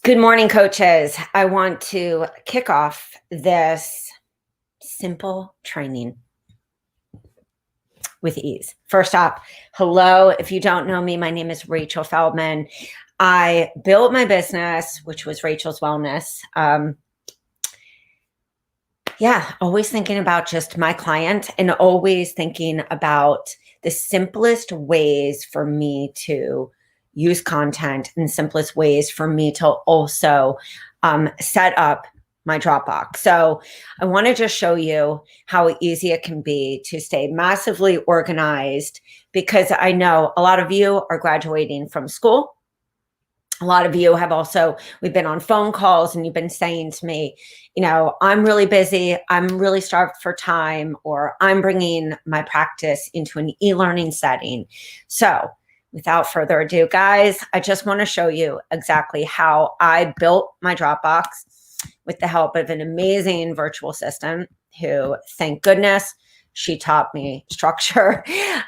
Good morning, coaches. I want to kick off this simple training with ease. First off, hello. If you don't know me, my name is Rachel Feldman. I built my business, which was Rachel's Wellness. Always thinking about just my client and always thinking about the simplest ways for me to use content and simplest ways for me to also set up my Dropbox. So I want to just show you how easy it can be to stay massively organized, because I know a lot of you are graduating from school. A lot of you have also, we've been on phone calls and you've been saying to me, I'm really busy, I'm really starved for time, or I'm bringing my practice into an e-learning setting. So without further ado, guys, I just want to show you exactly how I built my Dropbox with the help of an amazing virtual assistant who, thank goodness, she taught me structure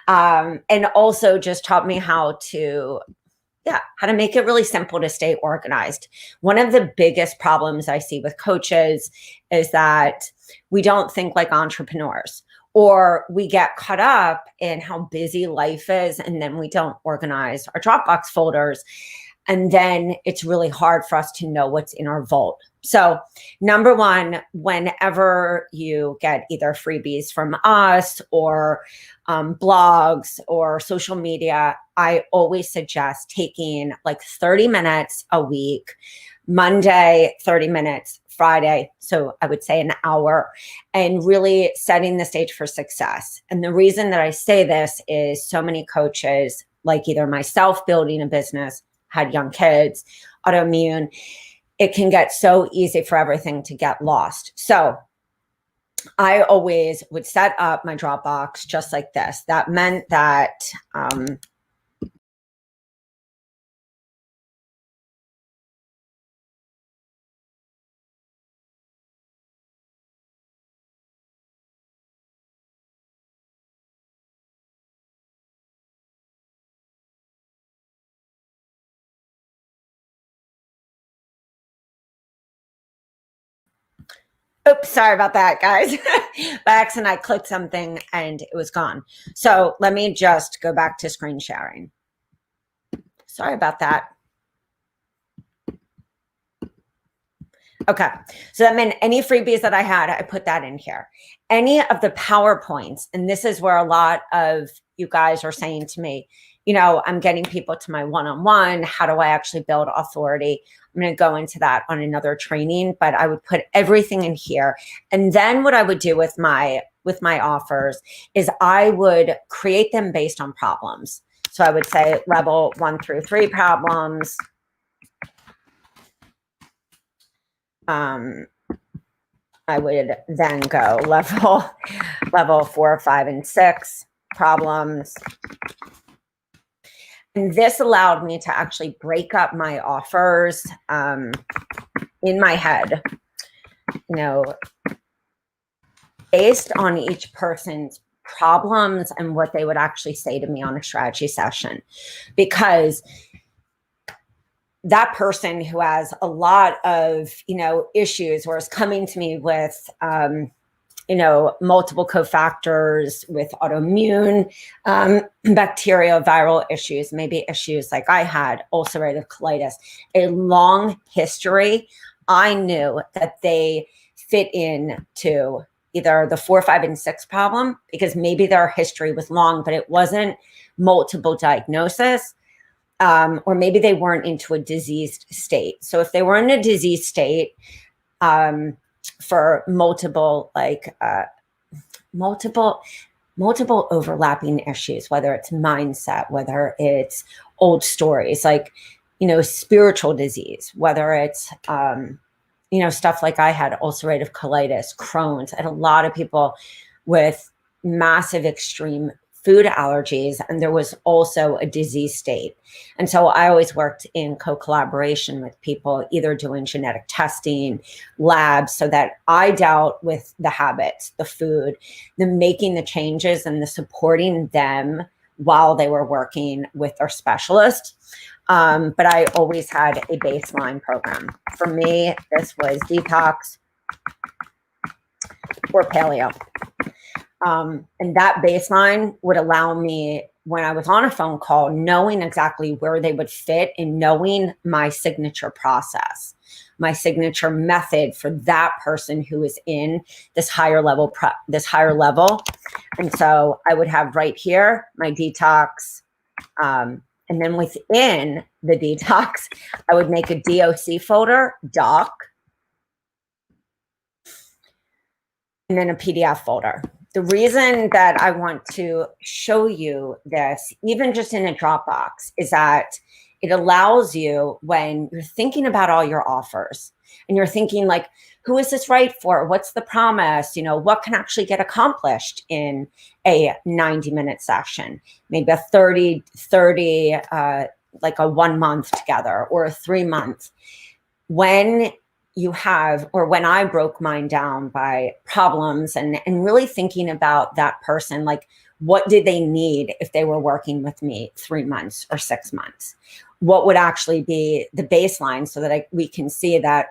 and also just taught me how to make it really simple to stay organized. One of the biggest problems I see with coaches is that we don't think like entrepreneurs, or we get caught up in how busy life is, and then we don't organize our Dropbox folders. And then it's really hard for us to know what's in our vault. So number one, whenever you get either freebies from us or blogs or social media, I always suggest taking like 30 minutes a week, Monday, 30 minutes, Friday. So I would say an hour, and really setting the stage for success. And the reason that I say this is so many coaches, like either myself building a business, had young kids, autoimmune, it can get so easy for everything to get lost. So I always would set up my Dropbox just like this. That meant that oops, sorry about that, guys. By accident, I clicked something and it was gone. So let me just go back to screen sharing. Sorry about that. Okay, so that meant any freebies that I had, I put that in here. Any of the PowerPoints, and this is where a lot of you guys are saying to me, I'm getting people to my one-on-one. How do I actually build authority? I'm going to go into that on another training, but I would put everything in here. And then what I would do with my offers is I would create them based on problems. So I would say level 1 through 3 problems. I would then go level 4, 5, and 6 problems. And this allowed me to actually break up my offers in my head, based on each person's problems and what they would actually say to me on a strategy session. Because that person who has a lot of, issues, or is coming to me with, multiple cofactors with autoimmune, bacterial, viral issues, maybe issues like I had, ulcerative colitis, a long history, I knew that they fit in to either the 4, 5, and 6 problem, because maybe their history was long, but it wasn't multiple diagnosis. Or maybe they weren't into a diseased state. So if they were in a diseased state for multiple overlapping issues, whether it's mindset, whether it's old stories, like, spiritual disease, whether it's, stuff like I had, ulcerative colitis, Crohn's. I had a lot of people with massive extreme food allergies, and there was also a disease state. And so I always worked in co-collaboration with people, either doing genetic testing, labs, so that I dealt with the habits, the food, the making the changes, and the supporting them while they were working with their specialist. But I always had a baseline program. For me, this was detox or paleo. And that baseline would allow me, when I was on a phone call, knowing exactly where they would fit and knowing my signature process, my signature method for that person who is in this higher level, And so I would have right here my detox. And then within the detox, I would make a DOC folder, doc, and then a PDF folder. The reason that I want to show you this, even just in a Dropbox, is that it allows you, when you're thinking about all your offers and you're thinking like, who is this right for? What's the promise? What can actually get accomplished in a 90-minute session? Maybe a 30, like a 1 month together, or a 3 month. When I broke mine down by problems and really thinking about that person, like, what did they need if they were working with me 3 months or 6 months? What would actually be the baseline, so that we can see that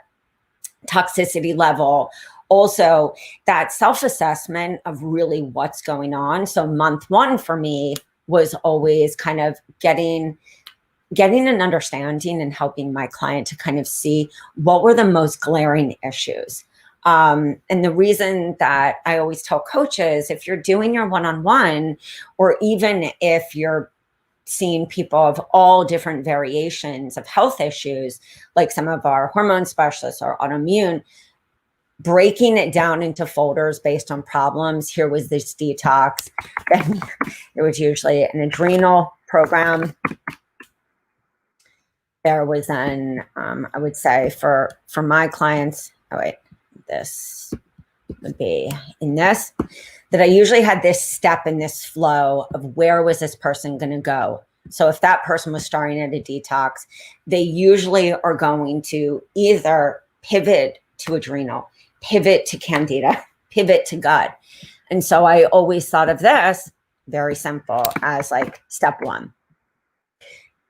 toxicity level, also that self-assessment of really what's going on. So month 1 for me was always kind of getting an understanding and helping my client to kind of see what were the most glaring issues. And the reason that I always tell coaches, if you're doing your one-on-one, or even if you're seeing people of all different variations of health issues, like some of our hormone specialists or autoimmune, breaking it down into folders based on problems. Here was this detox. Then there was usually an adrenal program. There was I would say for my clients, this would be in this, that I usually had this step in this flow of where was this person going to go. So if that person was starting at a detox, they usually are going to either pivot to adrenal, pivot to candida, pivot to gut. And so I always thought of this very simple as like step 1.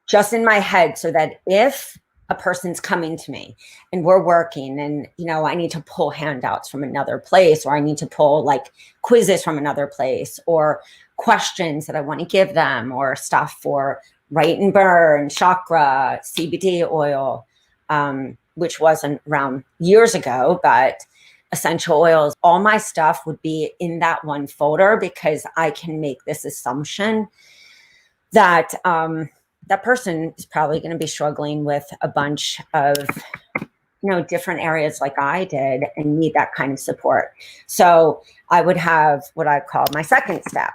Just in my head, so that if a person's coming to me and we're working and, I need to pull handouts from another place, or I need to pull like quizzes from another place, or questions that I want to give them, or stuff for Right and Burn, chakra, CBD oil, which wasn't around years ago, but essential oils, all my stuff would be in that one folder, because I can make this assumption that, that person is probably going to be struggling with a bunch of, different areas like I did, and need that kind of support. So I would have what I call my second step,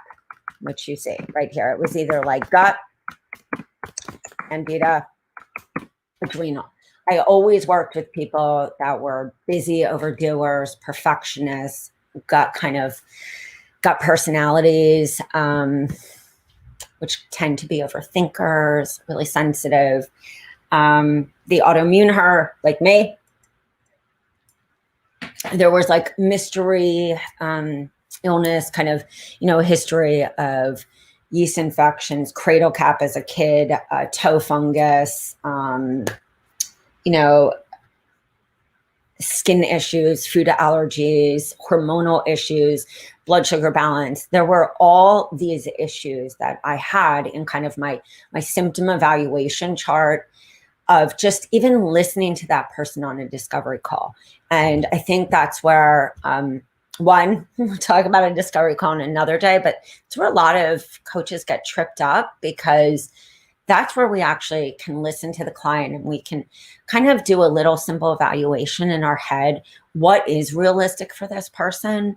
which you see right here. It was either like gut, candida, adrenal. I always worked with people that were busy overdoers, perfectionists, gut personalities, which tend to be overthinkers, really sensitive. The autoimmune her, like me. There was like mystery illness, kind of, history of yeast infections, cradle cap as a kid, toe fungus, skin issues, food allergies, hormonal issues, blood sugar balance. There were all these issues that I had in kind of my symptom evaluation chart of just even listening to that person on a discovery call. And I think that's where, one, we'll talk about a discovery call on another day, but it's where a lot of coaches get tripped up, because that's where we actually can listen to the client and we can kind of do a little simple evaluation in our head. What is realistic for this person?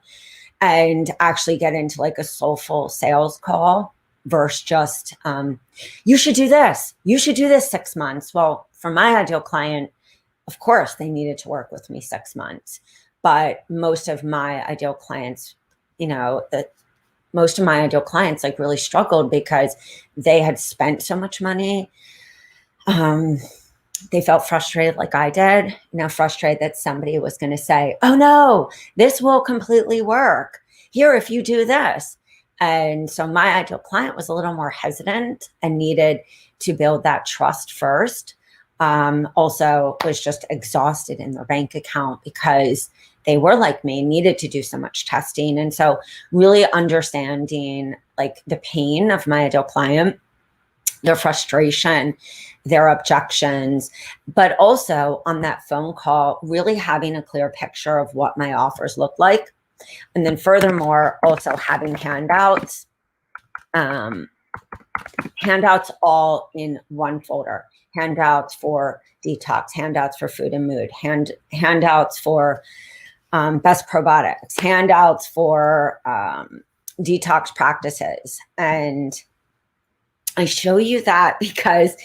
And actually get into like a soulful sales call versus just, you should do this. You should do this 6 months. Well, for my ideal client, of course, they needed to work with me 6 months. But most of my ideal clients, like really struggled because they had spent so much money. They felt frustrated like I did, frustrated that somebody was going to say, oh no, this will completely work. Here, if you do this. And so my ideal client was a little more hesitant and needed to build that trust first. Also was just exhausted in their bank account because they were like me, needed to do so much testing. And so really understanding like the pain of my ideal client, their frustration, their objections, but also on that phone call, really having a clear picture of what my offers look like. And then furthermore, also having handouts, um, handouts all in one folder, handouts for detox, handouts for food and mood, handouts for best probiotics, handouts for detox practices. And I show you that because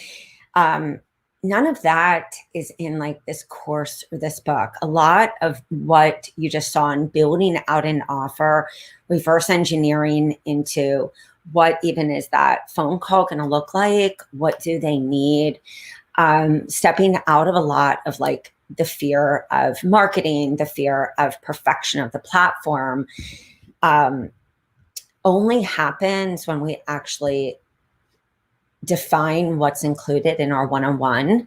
none of that is in like this course or this book. A lot of what you just saw in building out an offer, reverse engineering into what even is that phone call going to look like? What do they need? Stepping out of a lot of like the fear of marketing, the fear of perfection of the platform, only happens when we actually define what's included in our one-on-one,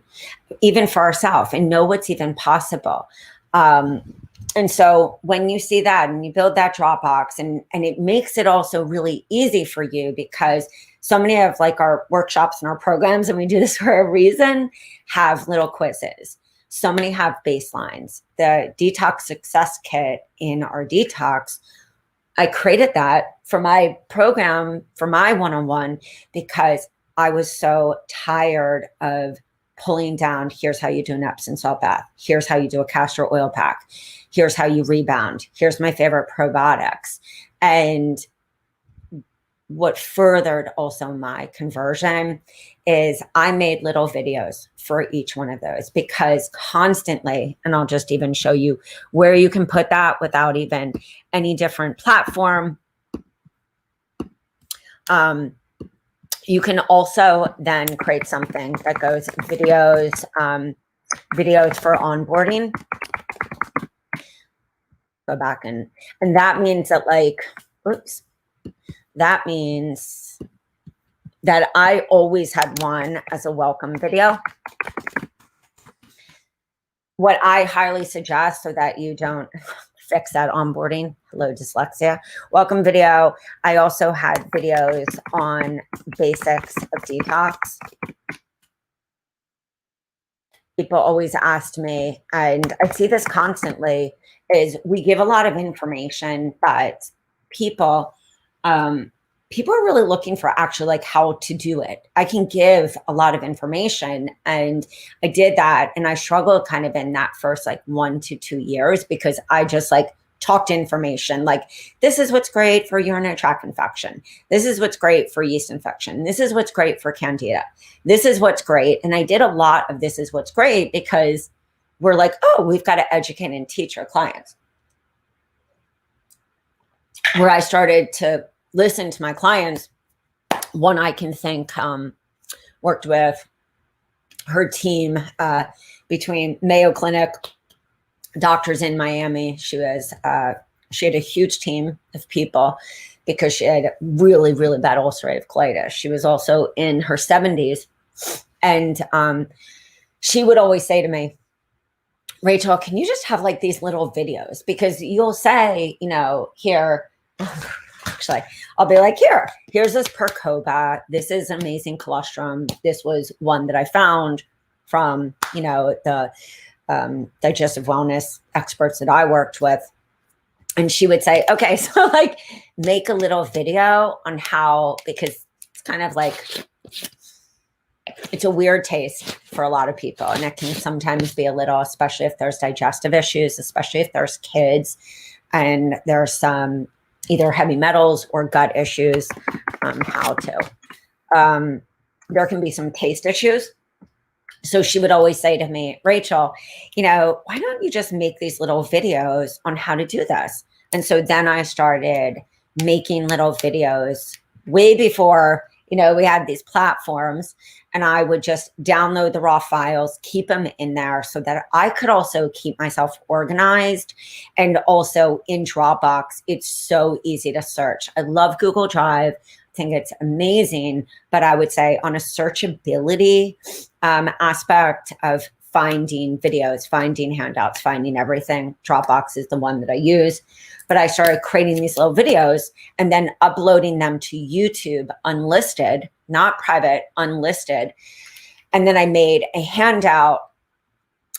even for ourselves, and know what's even possible. And so when you see that and you build that Dropbox, and it makes it also really easy for you, because so many of like our workshops and our programs, and we do this for a reason, have little quizzes. So many have baselines. The Detox Success Kit in our Detox, I created that for my program, for my one-on-one, because I was so tired of pulling down, here's how you do an Epsom salt bath. Here's how you do a castor oil pack. Here's how you rebound. Here's my favorite probiotics. And what furthered also my conversion is I made little videos for each one of those, because constantly, and I'll just even show you where you can put that without even any different platform. You can also then create something that goes videos, videos for onboarding. Go back and that means that like, oops, that means that I always had one as a welcome video. What I highly suggest, so that you don't fix that onboarding, hello dyslexia, welcome video. I also had videos on basics of detox. People always asked me, and I see this constantly, is we give a lot of information, but people people are really looking for actually like how to do it. I can give a lot of information, and I did that, and I struggled kind of in that first like 1 to 2 years, because I just like talked information like, this is what's great for urinary tract infection. This is what's great for yeast infection. This is what's great for candida. This is what's great. And I did a lot of this is what's great, because we're like, oh, we've got to educate and teach our clients. Where I started to listen to my clients, one I can think worked with her team between Mayo Clinic, doctors in Miami. She had a huge team of people, because she had really, really bad ulcerative colitis. She was also in her 70s. And she would always say to me, Rachel, can you just have like these little videos? Because you'll say, you know, here, actually, I'll be like, here's this Percoba. This is amazing colostrum. This was one that I found from, you know, the digestive wellness experts that I worked with. And she would say, okay, so like make a little video on how, because it's kind of like, it's a weird taste for a lot of people. And it can sometimes be a little, especially if there's digestive issues, especially if there's kids and there's some either heavy metals or gut issues, how to. There can be some taste issues. So she would always say to me, Rachel, you know, why don't you just make these little videos on how to do this? And so then I started making little videos way before, you know, we had these platforms. and I would just download the raw files, keep them in there so that I could also keep myself organized. And also in Dropbox, it's so easy to search. I love Google Drive. I think it's amazing, but I would say on a searchability aspect of finding videos, finding handouts, finding everything, Dropbox is the one that I use. But I started creating these little videos and then uploading them to YouTube unlisted, not private, unlisted. And then I made a handout,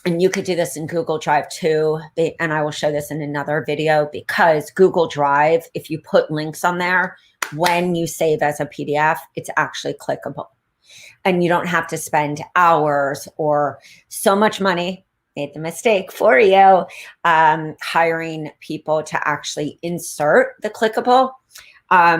and you could do this in Google Drive too. And I will show this in another video, because Google Drive, if you put links on there, when you save as a PDF, it's actually clickable. And you don't have to spend hours or so much money, made the mistake for you, hiring people to actually insert the clickable.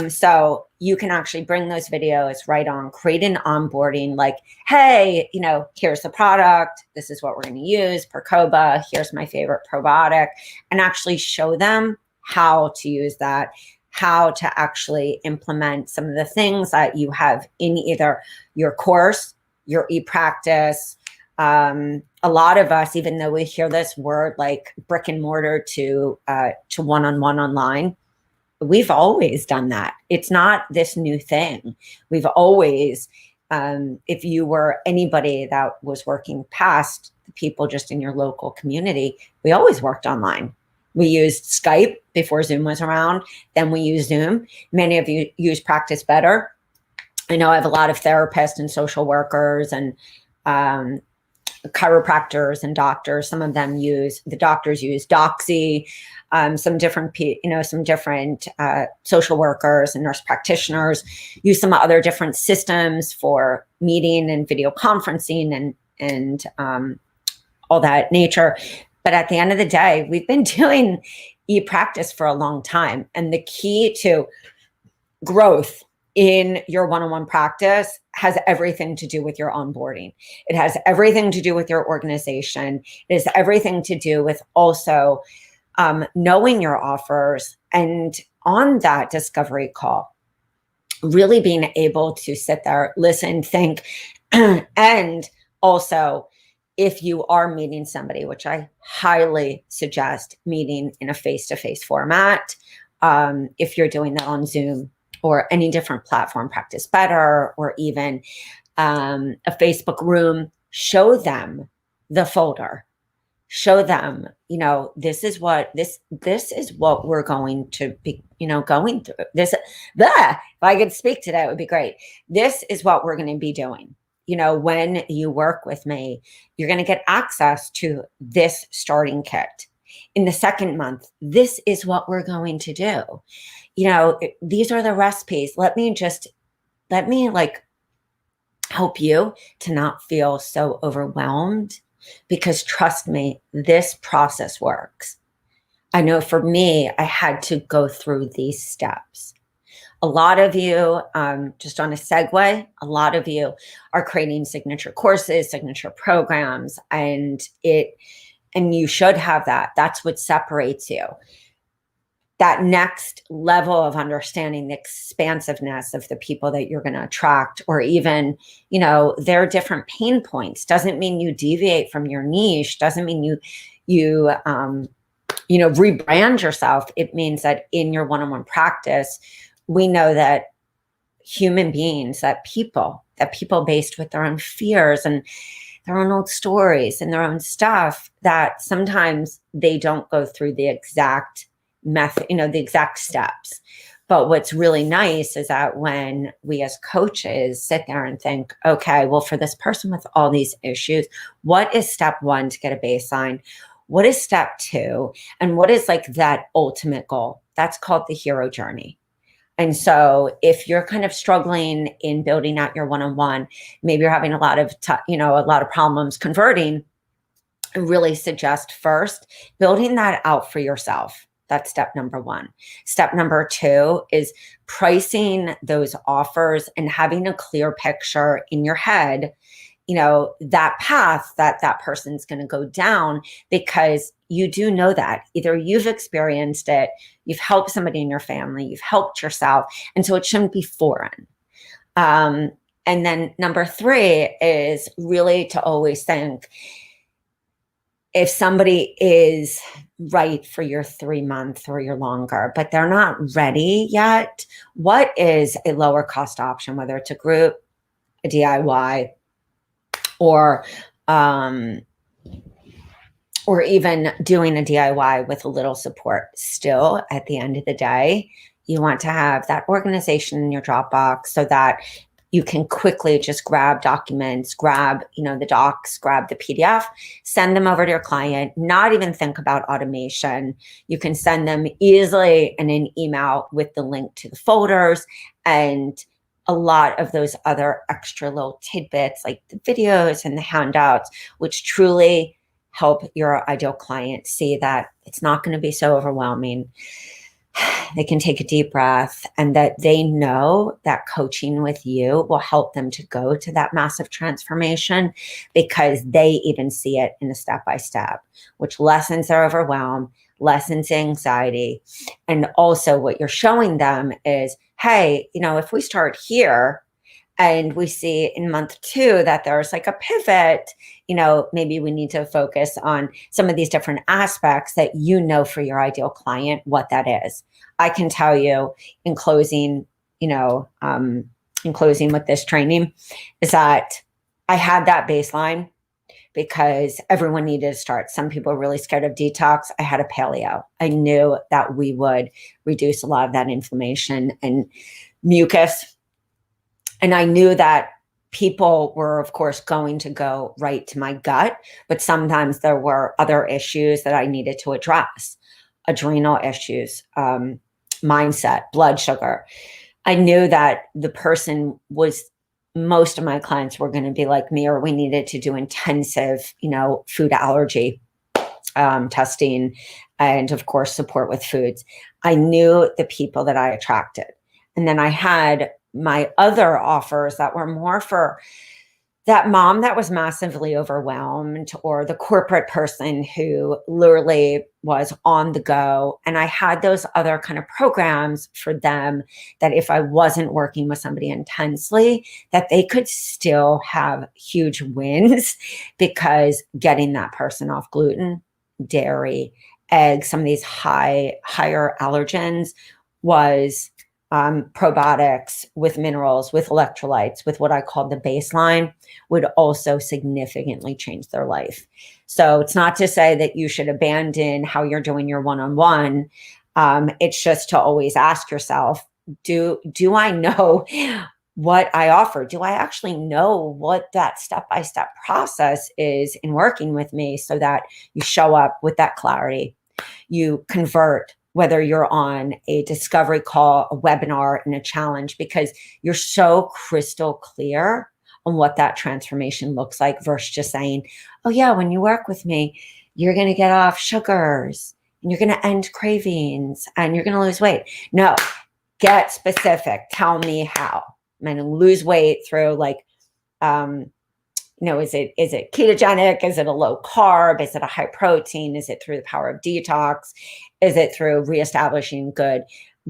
So you can actually bring those videos right on, create an onboarding like, hey, here's the product. This is what we're going to use, Percoba. Here's my favorite probiotic, and actually show them how to use that, how to actually implement some of the things that you have in either your course, your e-practice. A lot of us, even though we hear this word like brick and mortar to one-on-one online, we've always done that. It's not this new thing. We've always, if you were anybody that was working past the people just in your local community, we always worked online. We used Skype before Zoom was around. Then we used Zoom. Many of you use Practice Better. I know I have a lot of therapists and social workers and chiropractors and doctors. Some of them the doctors use Doxy. Some different social workers and nurse practitioners use some other different systems for meeting and video conferencing and all that nature. But at the end of the day, we've been doing e-practice for a long time. And the key to growth in your one-on-one practice has everything to do with your onboarding. It has everything to do with your organization. It has everything to do with also knowing your offers, and on that discovery call, really being able to sit there, listen, think, and also, if you are meeting somebody, which I highly suggest meeting in a face-to-face format, if you're doing that on Zoom or any different platform, Practice Better, or even a Facebook room, show them the folder. Show them, this is what we're going to be, going through. If I could speak today, it would be great. This is what we're going to be doing. When you work with me, you're going to get access to this starting kit. In the second month, this is what we're going to do. These are the recipes. Let me help you to not feel so overwhelmed, because trust me, this process works. I know for me, I had to go through these steps. A lot of you, just on a segue, a lot of you are creating signature courses, signature programs, and you should have that. That's what separates you. That next level of understanding the expansiveness of the people that you're going to attract, or even, their different pain points, doesn't mean you deviate from your niche, doesn't mean you rebrand yourself. It means that in your one-on-one practice, we know that human beings, that people based with their own fears and their own old stories and their own stuff, that sometimes they don't go through the exact method, the exact steps. But what's really nice is that when we as coaches sit there and think, okay, well, for this person with all these issues, what is step one to get a baseline? What is step two? And what is like that ultimate goal? That's called the hero journey. And so if you're kind of struggling in building out your one-on-one, maybe you're having a lot of problems converting, I really suggest first building that out for yourself. That's step number one. Step number two is pricing those offers and having a clear picture in your head, that path that person's going to go down, because you do know that either you've experienced it, you've helped somebody in your family, you've helped yourself. And so it shouldn't be foreign. And then number three is really to always think, if somebody is right for your 3 month or your longer, but they're not ready yet, what is a lower cost option, whether it's a group, a DIY, or um, or even doing a DIY with a little support? Still, at the end of the day, you want to have that organization in your Dropbox so that you can quickly just grab documents, grab, the docs, grab the PDF, send them over to your client, not even think about automation. You can send them easily in an email with the link to the folders and a lot of those other extra little tidbits like the videos and the handouts, which truly help your ideal client see that it's not going to be so overwhelming. They can take a deep breath, and that they know that coaching with you will help them to go to that massive transformation because they even see it in a step-by-step, which lessens their overwhelm, lessens anxiety. And also what you're showing them is, hey, if we start here and we see in month 2 that there's like a pivot, maybe we need to focus on some of these different aspects that for your ideal client what that is. I can tell you in closing, with this training, is that I had that baseline because everyone needed to start. Some people are really scared of detox. I had a paleo. I knew that we would reduce a lot of that inflammation and mucus. And I knew that people were, of course, going to go right to my gut, but sometimes there were other issues that I needed to address, adrenal issues, mindset, blood sugar. I knew that most of my clients were going to be like me, or we needed to do intensive, food allergy testing, and of course, support with foods. I knew the people that I attracted. And then I had my other offers that were more for that mom that was massively overwhelmed, or the corporate person who literally was on the go. And I had those other kind of programs for them that if I wasn't working with somebody intensely, that they could still have huge wins, because getting that person off gluten, dairy, eggs, some of these higher allergens was probiotics with minerals, with electrolytes, with what I call the baseline, would also significantly change their life. So it's not to say that you should abandon how you're doing your one-on-one. It's just to always ask yourself, do I know what I offer? Do I actually know what that step-by-step process is in working with me, so that you show up with that clarity, you convert, whether you're on a discovery call, a webinar, and a challenge, because you're so crystal clear on what that transformation looks like, versus just saying, oh yeah, when you work with me, you're going to get off sugars and you're going to end cravings and you're going to lose weight. No, get specific. Tell me how. I'm going to lose weight through is it ketogenic? Is it a low carb? Is it a high protein? Is it through the power of detox? Is it through reestablishing good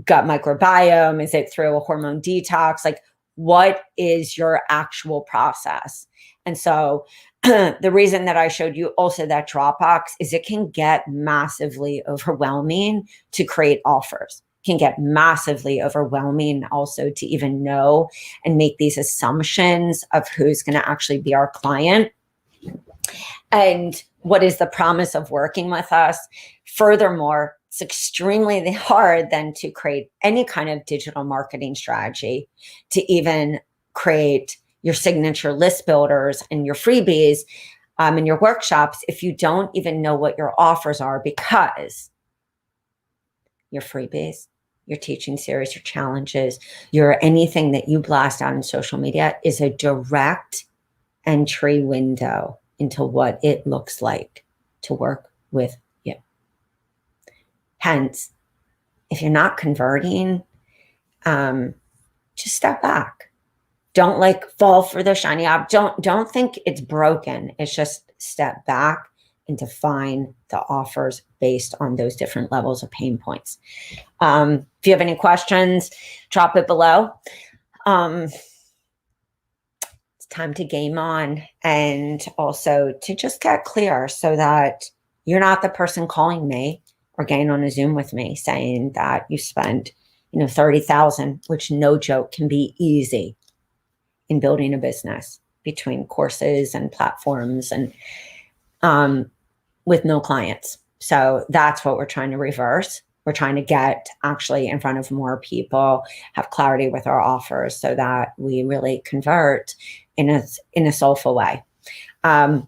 gut microbiome? Is it through a hormone detox? Like, what is your actual process? And so the reason that I showed you also that Dropbox is it can get massively overwhelming to create offers. Can get massively overwhelming also to even know and make these assumptions of who's going to actually be our client and what is the promise of working with us. Furthermore, it's extremely hard then to create any kind of digital marketing strategy, to even create your signature list builders and your freebies and your workshops if you don't even know what your offers are, because your freebies, your teaching series, your challenges, your anything that you blast out in social media is a direct entry window into what it looks like to work with you. Hence, if you're not converting, just step back. Don't fall for the shiny object. Don't think it's broken. It's just step back and define the offers based on those different levels of pain points. If you have any questions, drop it below. it's time to game on, and also to just get clear so that you're not the person calling me or getting on a Zoom with me saying that you spent, 30,000, which no joke can be easy in building a business between courses and platforms and with no clients. So that's what we're trying to reverse. We're trying to get actually in front of more people, have clarity with our offers so that we really convert in a soulful way. Guys,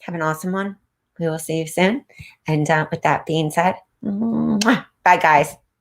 have an awesome one. We will see you soon. And with that being said, bye guys.